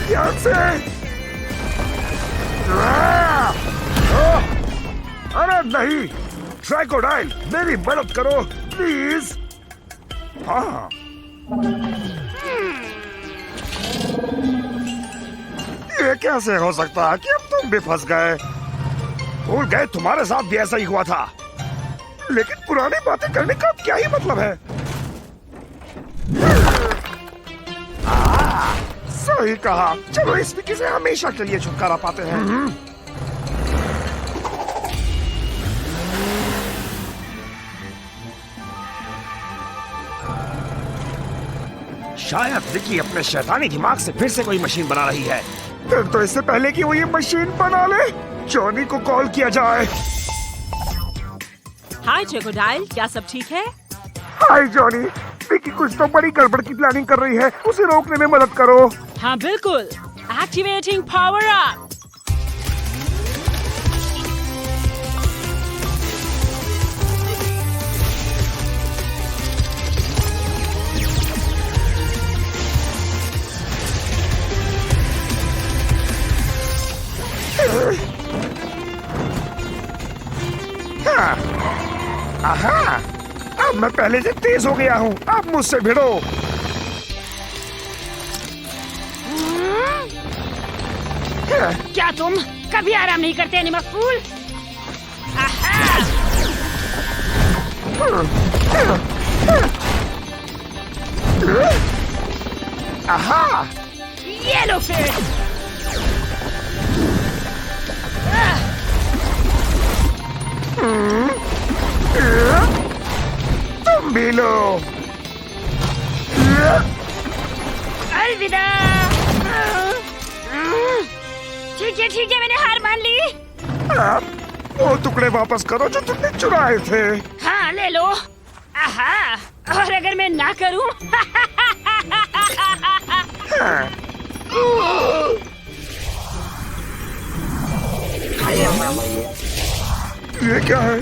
ध्यान से। अरे नहीं, ट्राइकोडाइल, मेरी मदद करो प्लीज। हाँ। ये कैसे हो सकता है कि अब तुम भी फंस गए? भूल गए तुम्हारे साथ भी ऐसा ही हुआ था। लेकिन पुरानी बातें करने का क्या ही मतलब है? सही कहा। चलो इस विकी से हमेशा के लिए छुटकारा पाते हैं। शायद विकी अपने शैतानी दिमाग से फिर से कोई मशीन बना रही है। फिर तो इससे पहले कि वो ये मशीन बना ले, जॉनी को कॉल किया जाए। हाय ट्रैकोडाइल, क्या सब ठीक है? हाय जॉनी, विकी कुछ तो बड़ी गड़बड़ की प्लानिंग कर रही है, उसे रोकने में मदद करो। हाँ बिल्कुल, एक्टिवेटिंग पावर अप। आहा, अब मैं पहले से तेज हो गया हूँ। अब मुझसे भिड़ो। क्या तुम कभी आराम नहीं करते एनिमल फूल? आहा! ये लो फिर। भी लो। अलविदा। ठीक है, मैंने हार मान ली। वो टुकड़े वापस करो जो तुमने चुराए थे। हाँ, ले लो। आहा, और अगर मैं ना करूं? ये क्या है?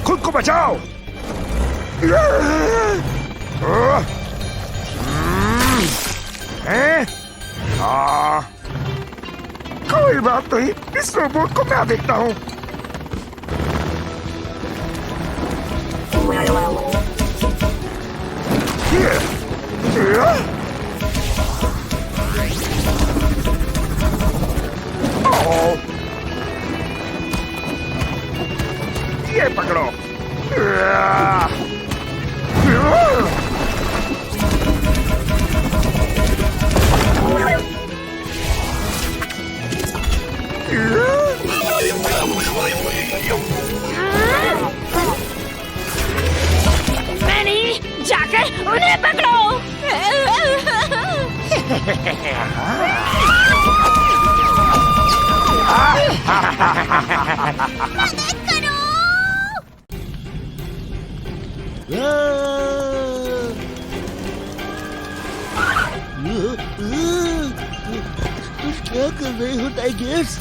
खुद को बचाओ। हैं? कोई बात नहीं, इस रोबोट को मैं देखता हूँ। ये पकड़ो। मैं नहीं, जाकर उन्हें पकड़ो। क्या कर रहे हो टाइगर्स?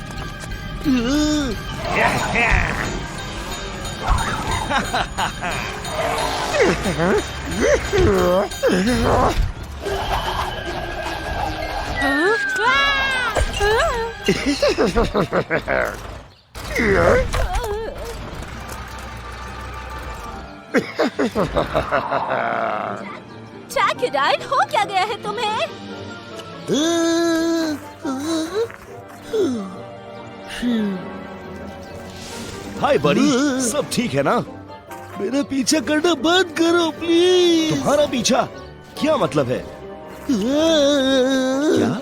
क्रोकोडाइल, हो क्या गया है तुम्हें? हाय बड़ी, सब ठीक है ना? मेरा पीछा करना बंद करो प्लीज। तुम्हारा पीछा? क्या मतलब है? क्या?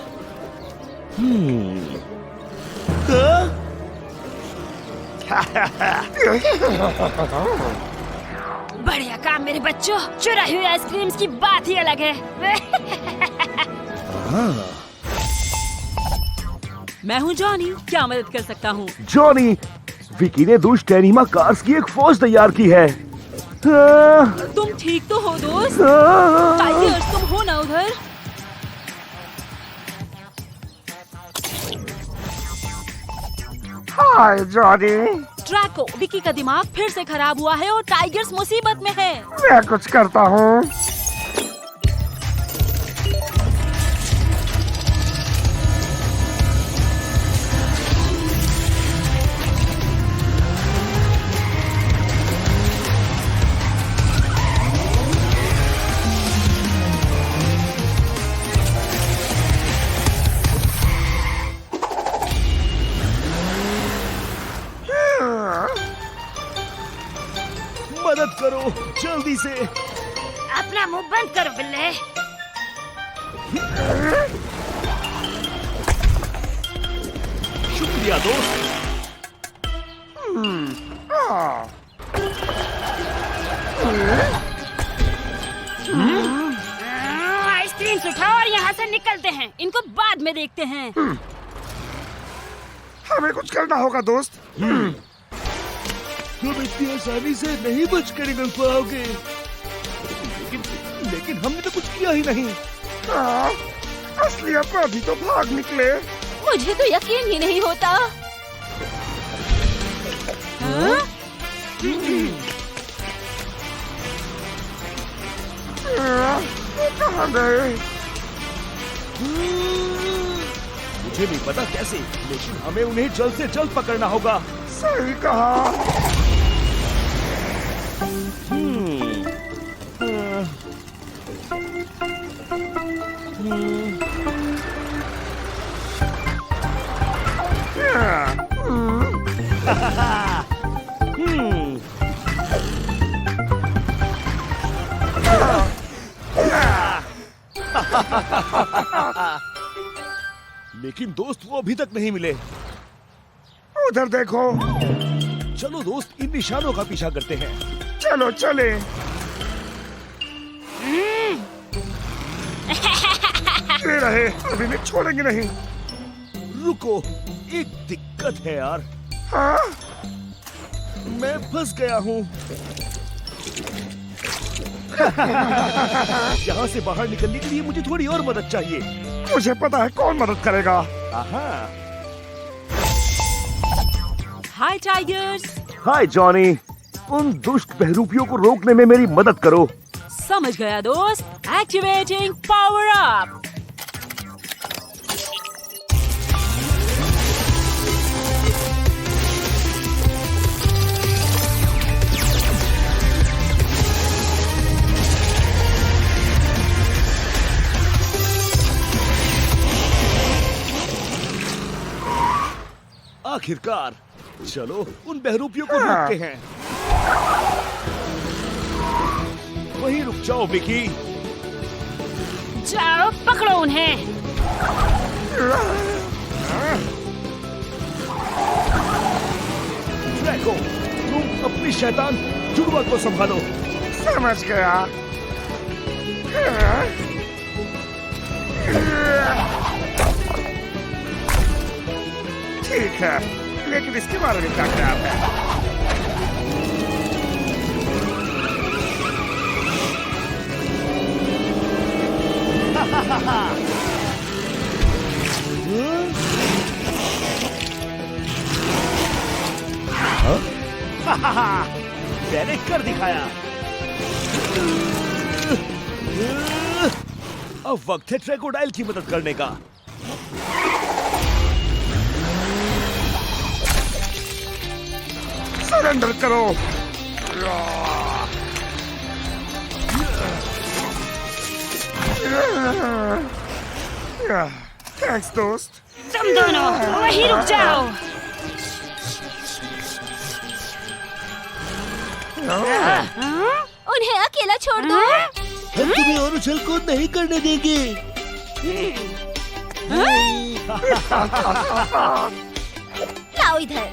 बढ़िया काम मेरे बच्चों। चुराई हुई आइसक्रीम्स की बात ही अलग है। मैं हूँ जॉनी, क्या मदद कर सकता हूँ? जॉनी, विकी ने दुष्ट एनिमा कार्स की एक फौज तैयार की है। तुम ठीक तो हो दोस्त? टाइगर्स, तुम हो ना उधर? हाय जॉनी। ट्रैको, विकी का दिमाग फिर से खराब हुआ है और टाइगर्स मुसीबत में है। मैं कुछ करता हूँ। मदद करो जल्दी से। अपना मुंह बंद करो बिल्ले। शुक्रिया दोस्त। आइसक्रीम उठाओ और यहाँ से निकलते हैं। इनको बाद में देखते हैं। हमें कुछ करना होगा दोस्त। तुम इतनी आसानी से नहीं बच कर निकल पाओगे। लेकिन हमने तो कुछ किया ही नहीं। असली अपराधी तो भाग निकले। मुझे तो यकीन ही नहीं होता। वो कहाँ गए? मुझे नहीं पता कैसे, लेकिन हमें उन्हें जल्द से जल्द पकड़ना होगा। सही कहा। लेकिन दोस्त वो अभी तक नहीं मिले। उधर देखो। चलो दोस्त, इन निशानों का पीछा करते हैं। चलो चले। ये रहे, अभी नहीं छोड़ेंगे नहीं। रुको, एक दिक्कत है यार। हाँ? मैं फंस गया हूँ। यहाँ से बाहर निकलने के लिए मुझे थोड़ी और मदद चाहिए। मुझे पता है कौन मदद करेगा। आहा। हाय टाइगर्स। हाय जॉनी, उन दुष्ट बहरूपियों को रोकने में मेरी मदद करो। समझ गया दोस्त। Activating power up. आखिरकार, चलो उन बहरूपियों को रोकते हैं। वहीं रुक जाओ विकी। जाओ पकड़ो उन्हें। ड्रैको, तुम अपनी शैतान जुड़वा को संभालो। समझ गया। ठीक है, लेकिन इसके बारे में क्या ख्याल है? मैंने कर दिखाया। अब वक्त है ट्रैकोडाइल की मदद करने का। सरेंडर करो। थैंक्स दोस्त। तुम दोनों वहीं रुक जाओ। उन्हें अकेला छोड़ दो। हम तुम्हें और उछल कूद नहीं करने देंगे। लाओ इधर।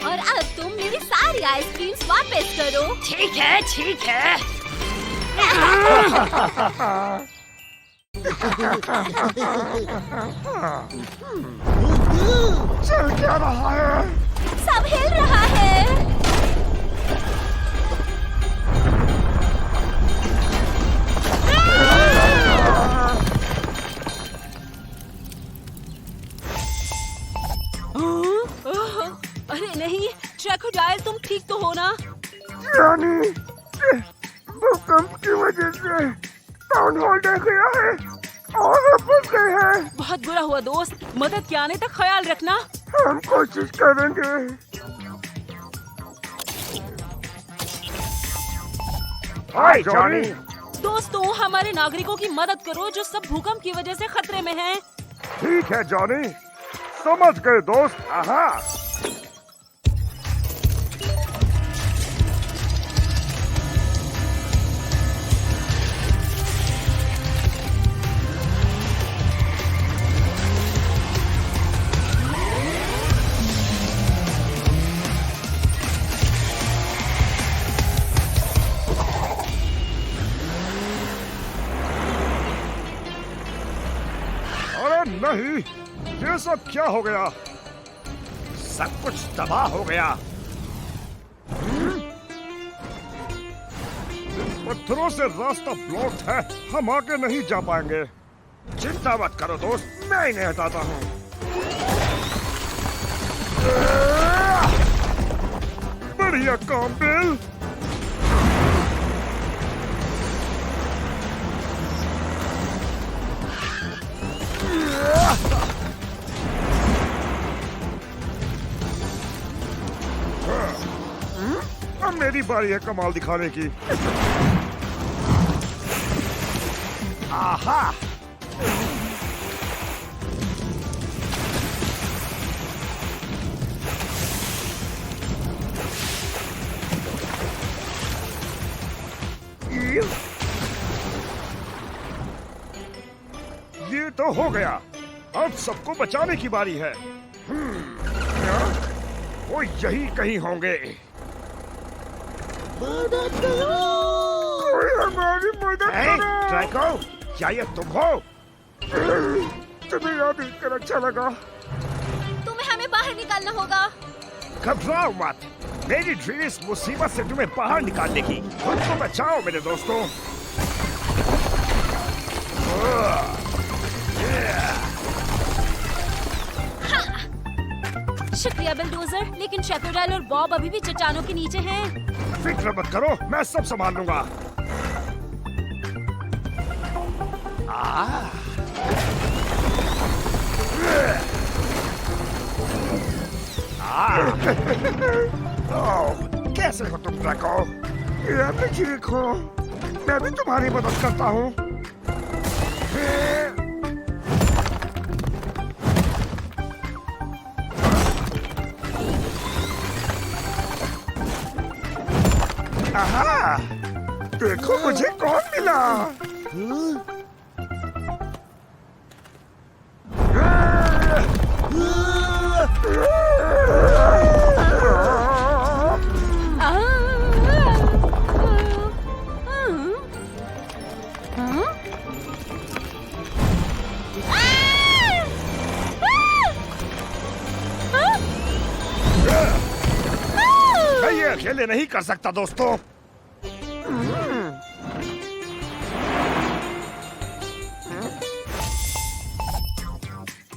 और अब तुम मेरी सारी आइसक्रीम्स वापस करो। ठीक है, ठीक है। चल क्या रहा है? सब हिल रहा है। अरे नहीं, ट्रैकोडाइल तुम ठीक तो हो ना? यानी भूकंप की वजह से टाउन हॉल ढह गया है और हम फंस गए हैं। बहुत बुरा हुआ दोस्त। मदद के आने तक ख्याल रखना। हम कोशिश करेंगे। हाय जॉनी। दोस्तों, हमारे नागरिकों की मदद करो जो सब भूकंप की वजह से खतरे में हैं। ठीक है जॉनी, समझ गए दोस्त। आहा। नहीं, ये सब क्या हो गया? सब कुछ तबाह हो गया। पत्थरों से रास्ता ब्लॉक्ड है, हम आगे नहीं जा पाएंगे। चिंता मत करो दोस्त, मैं इन्हें हटाता हूँ। बढ़िया काम बिल। अब मेरी बारी है कमाल दिखाने की। आहा। ये तो हो गया। अब सबको बचाने की बारी है। वो यही कहीं होंगे। कोई हमारी मदद करो। ट्रैको, क्या ये तुम हो? तुम्हें याद कर अच्छा लगा। तुम्हें हमें बाहर निकालना होगा। घबराओ मत, मेरी ड्रीम इस मुसीबत से तुम्हें बाहर निकालने की। खुद को बचाओ मेरे दोस्तों। शुक्रिया बिल्डोजर, लेकिन शेकोडाइल और बॉब अभी भी चट्टानों के नीचे हैं। फिक्र मत करो, मैं सब संभाल लूंगा। कैसे हो तुम ड्रैको? ये ठीक हो? मैं भी तुम्हारी मदद करता हूँ। आहा, देखो मुझे कौन मिला। मैं ये अकेले नहीं कर सकता दोस्तों।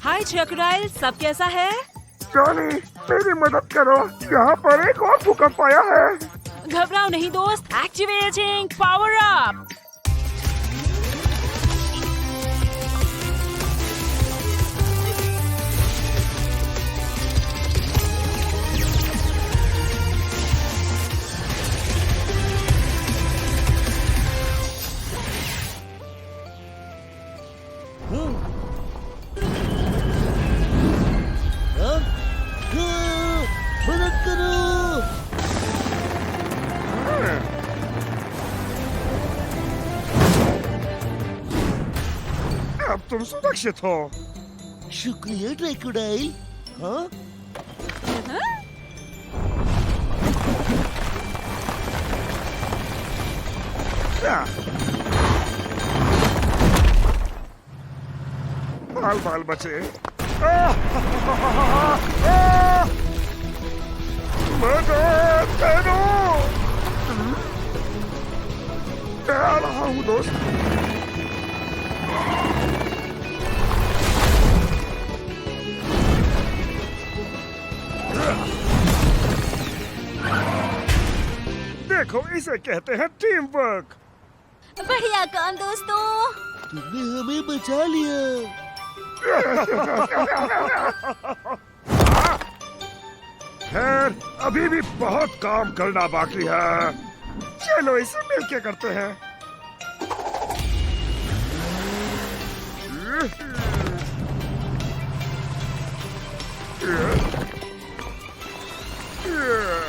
हाय शेकोडाइल, सब कैसा है? जॉनी, मेरी मदद करो, यहाँ पर एक और भूकंप आया है। घबराओ नहीं दोस्त, एक्टिवेटिंग पावर अप। अब तुम सुरक्षित हो। शुक्रिया ट्राइकोडाइल। हाँ? बाल बाल बचे। मदद करो। मैं आ रहा हूँ दोस्त। देखो, इसे कहते हैं टीम वर्क। बढ़िया काम दोस्तों। तुमने हमें बचा लिया। खैर, अभी भी बहुत काम करना बाकी है। चलो इसे मिलके करते हैं। Yeah.